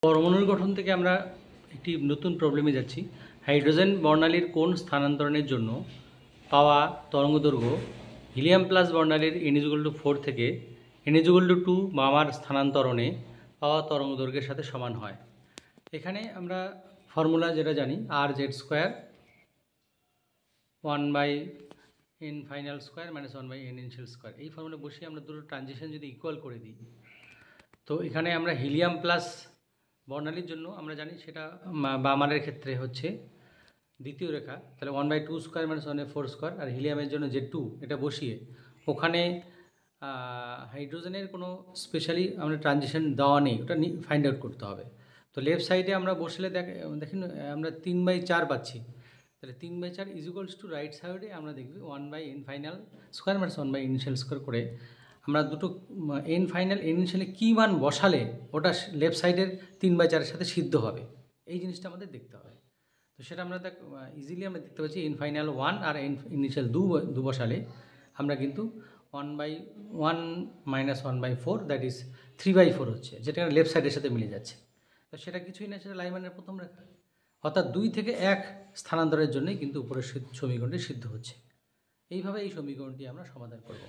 পরমাণুর গঠন থেকে আমরা একটি নতুন প্রবলেমে যাচ্ছি। হাইড্রোজেন বর্ণালীর কোণ স্থানান্তরণের জন্য পাওয়া তরঙ্গদৈর্ঘ্য হিলিয়াম প্লাস বর্ণালীর n=4 থেকে n=2 মামার স্থানান্তরণে পাওয়া তরঙ্গদৈর্ঘ্যের সাথে সমান হয়। এখানে আমরা ফর্মুলা যেটা জানি r(z²) 1/n final square minus 1/n initial square. এই ফর্মুলা বসিয়ে আমরা দুটো ট্রানজিশন যদি ইকুয়াল করে দিই, তো এখানে আমরা হিলিয়াম প্লাস বর্ণালীর জন্য আমরা জানি সেটা বামারের ক্ষেত্রে হচ্ছে দ্বিতীয় রেখা, তাহলে 1/2² মাইনাস 1/4²। আর হিলিয়ামের জন্য যে 2, এটা বসিয়ে ওখানে হাইড্রোজেনের কোনো স্পেশালি আমরা ট্রানজিশন দেওয়া নেই, ওটা ফাইন্ড আউট করতে হবে। তো লেফট সাইডে আমরা বসলে দেখেন আমরা 3/4 পাচ্ছি, তাহলে 3/4 ইজ রাইট সাইডে আমরা দেখবি 1/n final square minus 1/n initial square করে আমরা দুটো n ফাইনাল n ইনিশিয়ালে কী মান বসালে ওটা লেফট সাইডের 3/4-এর সাথে সিদ্ধ হবে, এই জিনিসটা আমাদের দেখতে হবে। তো সেটা আমরা ইজিলি আমরা দেখতে পাচ্ছি n ফাইনাল 1 আর n ইনিশিয়াল 2 বসালে আমরা কিন্তু 1/1 মাইনাস 1/4 দ্যাট ইজ 3/4 হচ্ছে, যেটা লেফট সাইডের সাথে মিলে যাচ্ছে। তো সেটা কিছুই না, সেটা লাইমানের প্রথম রেখা, অর্থাৎ 2 থেকে 1 স্থানান্তরের জন্যই কিন্তু উপরের সমীকরণটি সিদ্ধ হচ্ছে। এইভাবে এই সমীকরণটি আমরা সমাধান করব।